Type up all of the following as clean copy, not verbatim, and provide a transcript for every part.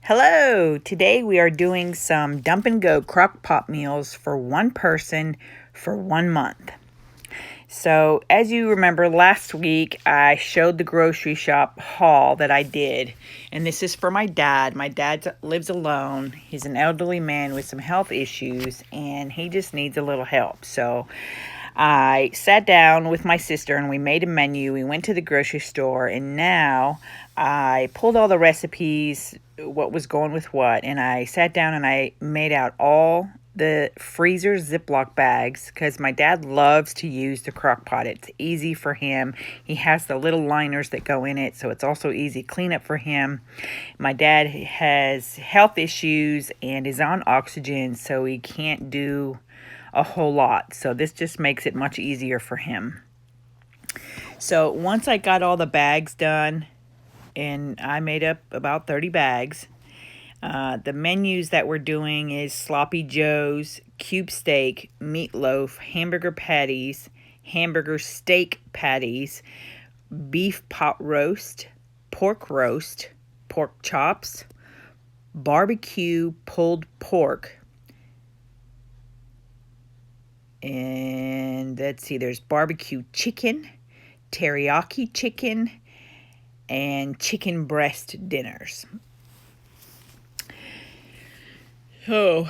Hello! Today we are doing some dump and go crock pot meals for one person for 1 month. So as you remember, last week I showed the grocery shop haul that I did, and this is for my dad. My dad lives alone. He's an elderly man with some health issues and he just needs a little help. So I sat down with my sister and we made a menu. We went to the grocery store, and now I pulled all the recipes, what was going with what, and I sat down and I made out all the freezer Ziploc bags because my dad loves to use the crock pot. It's easy for him. He has the little liners that go in it, so it's also easy cleanup for him. My dad has health issues and is on oxygen, so he can't do a whole lot. So this just makes it much easier for him. So once I got all the bags done, and I made up about 30 bags, the menus that we're doing is Sloppy Joe's, cube steak, meatloaf, hamburger patties, hamburger steak patties, beef pot roast, pork chops, barbecue pulled pork, and let's see, there's barbecue chicken, teriyaki chicken, and chicken breast dinners. Oh,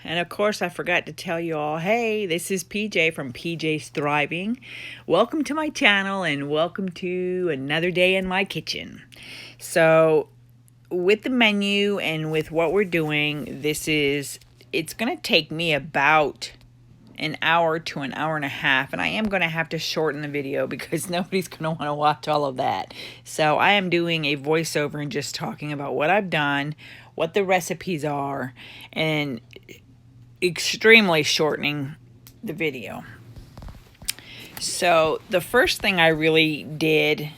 and of course I forgot to tell you all, hey, this is PJ from pjsthriving. Welcome to my channel and welcome to another day in my kitchen. So with the menu and with what we're doing, it's going to take me about an hour to an hour and a half, and I am going to have to shorten the video because nobody's going to want to watch all of that. So I am doing a voiceover and just talking about what I've done, what the recipes are, and extremely shortening the video. So the first thing I really did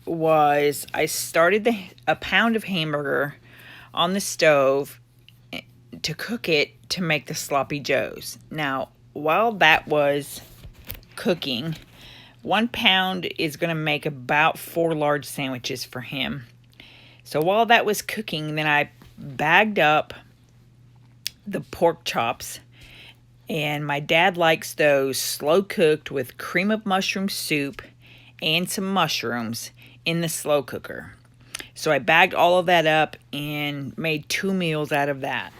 was I started a pound of hamburger on the stove to cook it to make the Sloppy Joes. Now, while that was cooking, 1 pound is going to make about 4 large sandwiches for him. So while that was cooking, then I bagged up the pork chops, and my dad likes those slow cooked with cream of mushroom soup and some mushrooms in the slow cooker. So I bagged all of that up and made 2 meals out of that.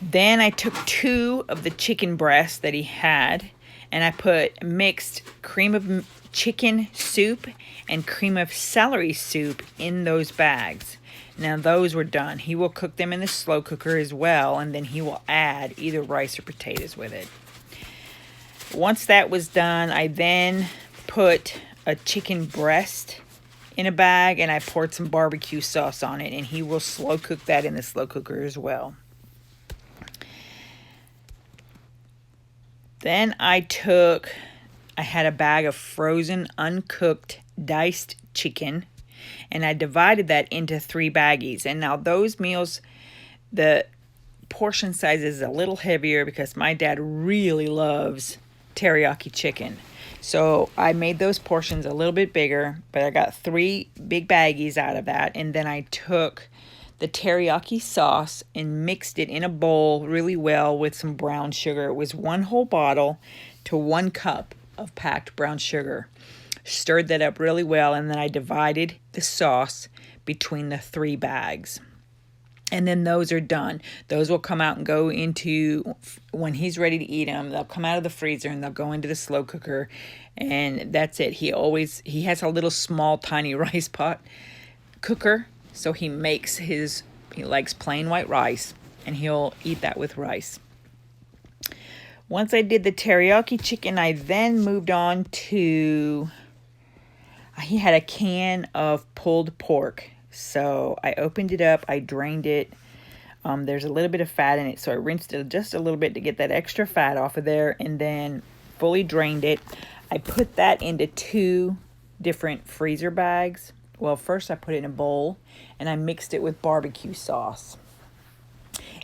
Then I took 2 of the chicken breasts that he had, and I mixed cream of chicken soup and cream of celery soup in those bags. Now those were done. He will cook them in the slow cooker as well, and then he will add either rice or potatoes with it. Once that was done, I then put a chicken breast in a bag, and I poured some barbecue sauce on it, and he will slow cook that in the slow cooker as well. Then I had a bag of frozen, uncooked, diced chicken, and I divided that into 3 baggies. And now those meals, the portion size is a little heavier because my dad really loves teriyaki chicken. So I made those portions a little bit bigger, but I got 3 big baggies out of that. And then I took the teriyaki sauce and mixed it in a bowl really well with some brown sugar. It was 1 whole bottle to 1 cup of packed brown sugar. Stirred that up really well, and then I divided the sauce between the 3 bags. And then those are done. Those will come out and go into, when he's ready to eat them, they'll come out of the freezer and they'll go into the slow cooker, and that's it. He has a little small tiny rice pot cooker. So he likes plain white rice, and he'll eat that with rice. Once I did the teriyaki chicken, I then moved on to, he had a can of pulled pork. So I opened it up, I drained it. There's a little bit of fat in it, so I rinsed it just a little bit to get that extra fat off of there, and then fully drained it. I put that into 2 different freezer bags. Well, first I put it in a bowl, and I mixed it with barbecue sauce.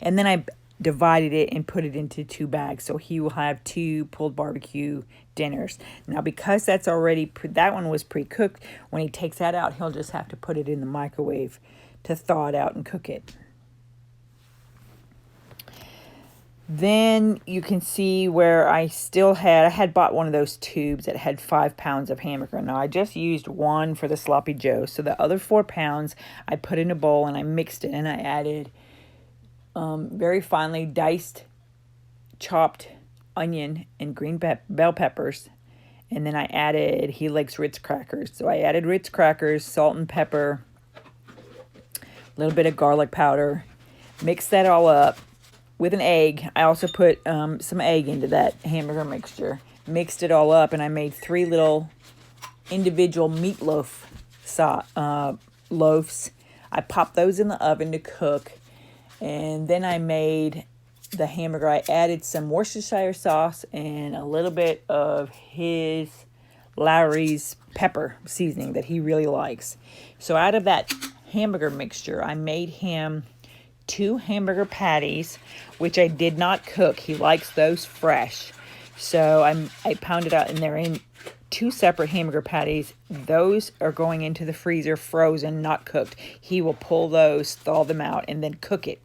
And then I divided it and put it into 2 bags. So he will have 2 pulled barbecue dinners. Now, because that's already, that one was pre-cooked, when he takes that out, he'll just have to put it in the microwave to thaw it out and cook it. Then you can see where I had bought one of those tubes that had 5 pounds of hamburger. Now, I just used 1 for the sloppy joe. So the other 4 pounds, I put in a bowl and I mixed it, and I added very finely diced, chopped onion and green bell peppers. And then I added, he likes Ritz crackers. So I added Ritz crackers, salt and pepper, a little bit of garlic powder. Mixed that all up with an egg. I also put some egg into that hamburger mixture. Mixed it all up, and I made 3 little individual meatloaf loaves. I popped those in the oven to cook. And then I made the hamburger. I added some Worcestershire sauce and a little bit of his Lawry's pepper seasoning that he really likes. So out of that hamburger mixture, I made him 2 hamburger patties, which I did not cook. He likes those fresh. So I pounded out, and they're in 2 separate hamburger patties. Those are going into the freezer frozen, not cooked. He will pull those, thaw them out, and then cook it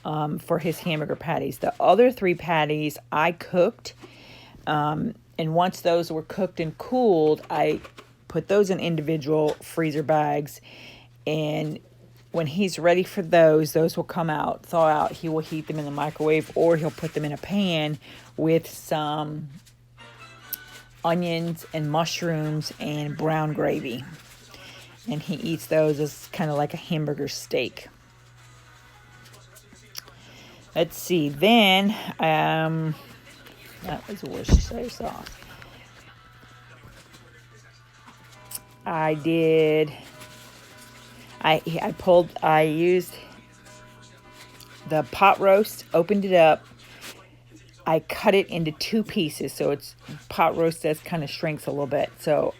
for his hamburger patties. The other 3 patties I cooked, and once those were cooked and cooled, I put those in individual freezer bags, and when he's ready for those will come out, thaw out. He will heat them in the microwave, or he'll put them in a pan with some onions and mushrooms and brown gravy. And he eats those as kind of like a hamburger steak. Let's see. Then, that was Worcestershire sauce. I used the pot roast, opened it up. I cut it into 2 pieces, so it's pot roast that kind of shrinks a little bit. So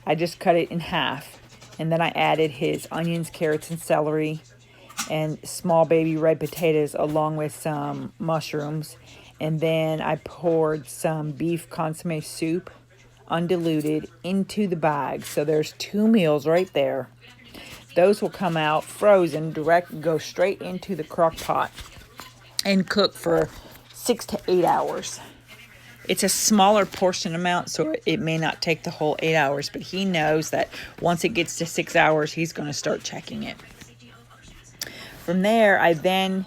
I just cut it in half, and then I added his onions, carrots, and celery, and small baby red potatoes along with some mushrooms. And then I poured some beef consomme soup, undiluted, into the bag. So there's 2 meals right there. Those will come out frozen, go straight into the crock pot and cook for 6 to 8 hours. It's a smaller portion amount, so it may not take the whole 8 hours, but he knows that once it gets to 6 hours, he's going to start checking it. From there, I then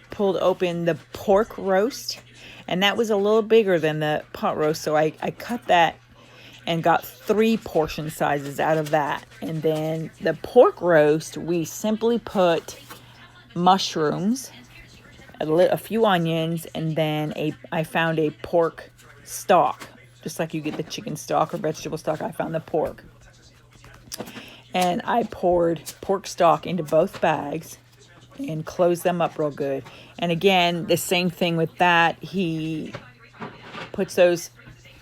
pulled open the pork roast, and that was a little bigger than the pot roast, so I cut that and got 3 portion sizes out of that. And then the pork roast, we simply put mushrooms, a few onions, and then I found a pork stock. Just like you get the chicken stock or vegetable stock, I found the pork. And I poured pork stock into both bags and closed them up real good. And again, the same thing with that. He puts those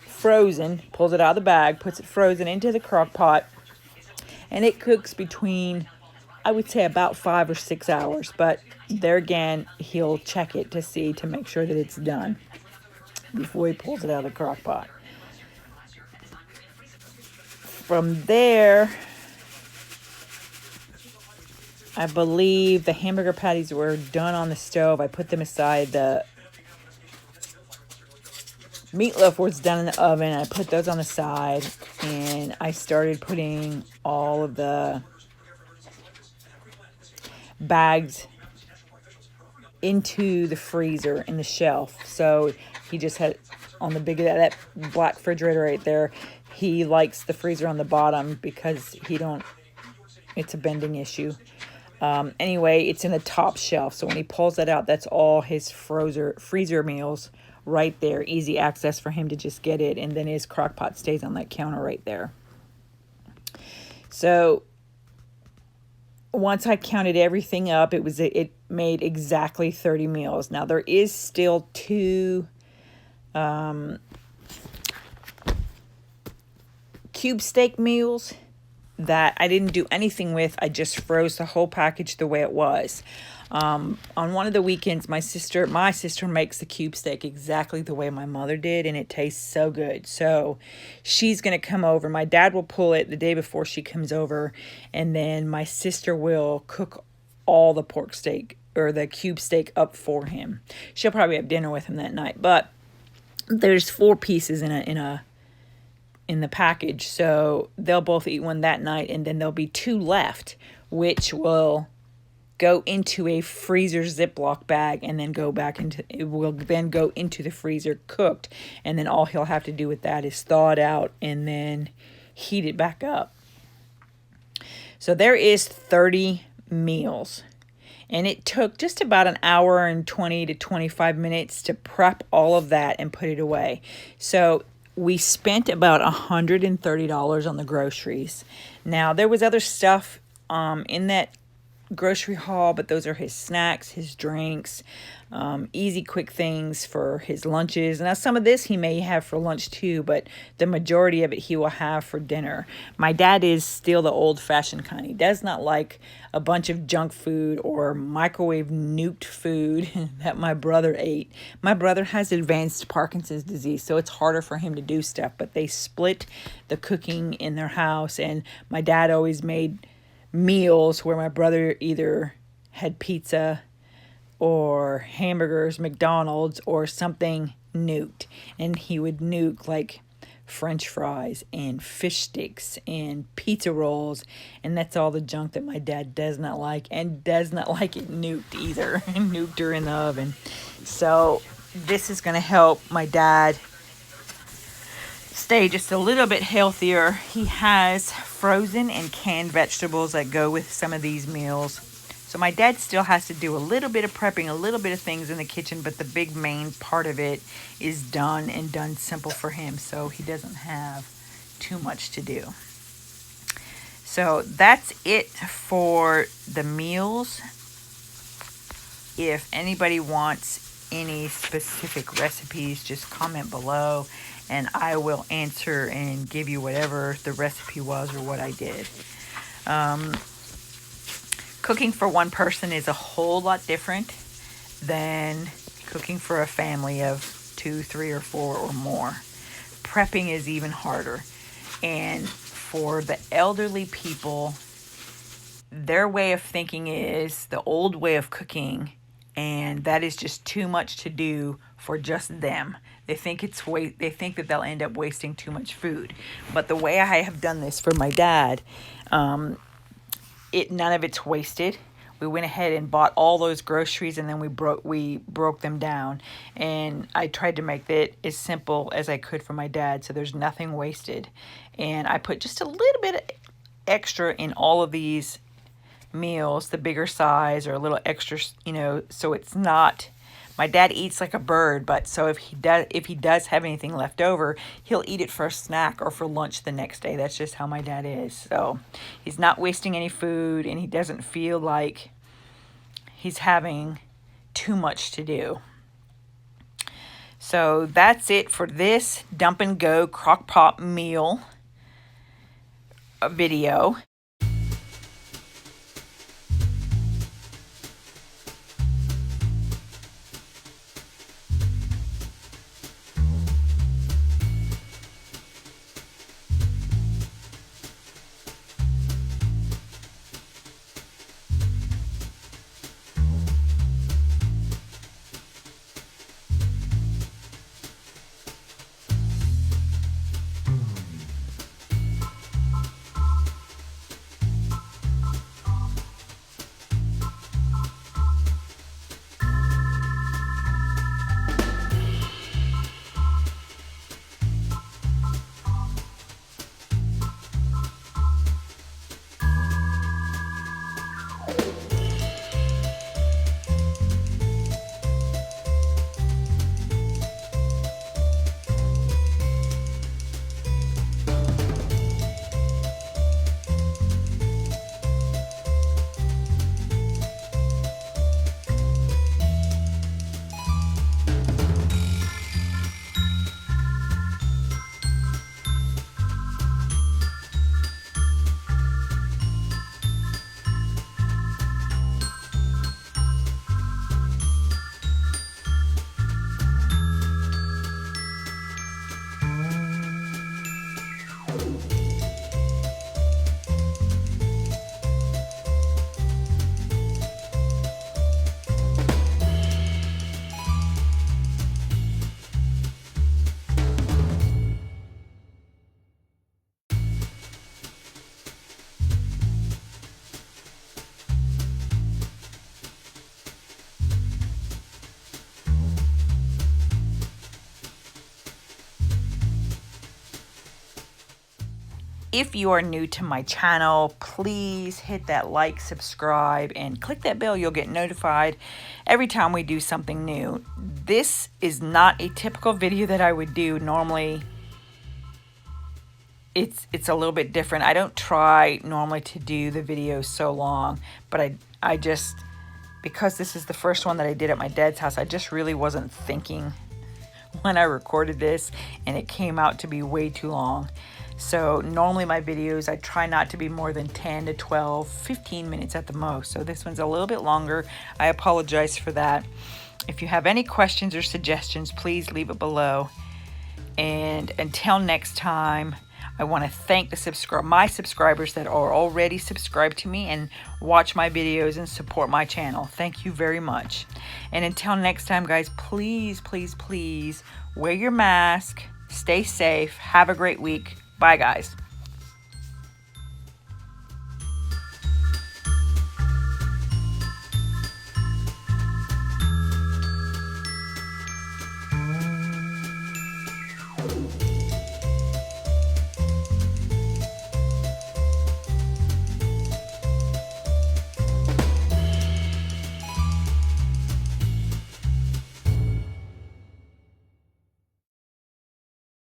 frozen, pulls it out of the bag, puts it frozen into the crock pot, and it cooks between, I would say, about 5 or 6 hours. But there again, he'll check it to make sure that it's done before he pulls it out of the crock pot. From there, I believe the hamburger patties were done on the stove. I put them aside. The meatloaf was done in the oven. I put those on the side, and I started putting all of the bags into the freezer in the shelf. So he just had on the big of that black refrigerator right there. He likes the freezer on the bottom because it's a bending issue. Anyway, it's in the top shelf. So when he pulls that out, that's all his freezer meals right there. Easy access for him to just get it. And then his crock pot stays on that counter right there. So once I counted everything up, it made exactly 30 meals. Now there is still 2 cube steak meals that I didn't do anything with. I just froze the whole package the way it was. On one of the weekends, my sister makes the cube steak exactly the way my mother did, and it tastes so good. So she's going to come over. My dad will pull it the day before she comes over, and then my sister will cook all the pork steak or the cube steak up for him. She'll probably have dinner with him that night, but there's 4 pieces in the package, so they'll both eat one that night, and then there'll be 2 left, which will go into a freezer Ziploc bag, and then it will then go into the freezer cooked, and then all he'll have to do with that is thaw it out and then heat it back up. So there is 30 meals, and it took just about an hour and 20 to 25 minutes to prep all of that and put it away. So we spent about $130 on the groceries. Now, there was other stuff in that grocery haul, but those are his snacks, his drinks, easy, quick things for his lunches. Now, some of this he may have for lunch too, but the majority of it he will have for dinner. My dad is still the old-fashioned kind. He does not like a bunch of junk food or microwave nuked food that my brother ate. My brother has advanced Parkinson's disease, so it's harder for him to do stuff, but they split the cooking in their house, and my dad always made meals where my brother either had pizza or hamburgers, McDonald's, or something nuked. And he would nuke like French fries and fish sticks and pizza rolls. And that's all the junk that my dad does not like, and does not like it nuked either. Nuked or in the oven. So this is going to help my dad stay just a little bit healthier. He has frozen and canned vegetables that go with some of these meals. So my dad still has to do a little bit of prepping, a little bit of things in the kitchen, but the big main part of it is done, and done simple for him, so he doesn't have too much to do. So that's it for the meals. If anybody wants any specific recipes, just comment below, and I will answer and give you whatever the recipe was or what I did. Cooking for one person is a whole lot different than cooking for a family of 2, 3, or 4 or more. Prepping is even harder. And for the elderly people, their way of thinking is the old way of cooking, and that is just too much to do for just them. They think that they'll end up wasting too much food. But the way I have done this for my dad, none of it's wasted. We went ahead and bought all those groceries, and then we broke them down, and I tried to make it as simple as I could for my dad, so there's nothing wasted. And I put just a little bit extra in all of these meals, the bigger size, or a little extra, so it's not. My dad eats like a bird, but so if he does have anything left over, he'll eat it for a snack or for lunch the next day. That's just how my dad is. So he's not wasting any food, and he doesn't feel like he's having too much to do. So that's it for this dump and go crock pot meal video. If you are new to my channel, please hit that like, subscribe, and click that bell. You'll get notified every time we do something new. This is not a typical video that I would do. Normally, it's a little bit different. I don't try normally to do the videos so long, but I just, because this is the first one that I did at my dad's house, I just really wasn't thinking when I recorded this, and it came out to be way too long. So normally my videos, I try not to be more than 10 to 12, 15 minutes at the most. So this one's a little bit longer. I apologize for that. If you have any questions or suggestions, please leave it below. And until next time, I want to thank my subscribers that are already subscribed to me and watch my videos and support my channel. Thank you very much. And until next time, guys, please, please, please wear your mask. Stay safe. Have a great week. Bye, guys.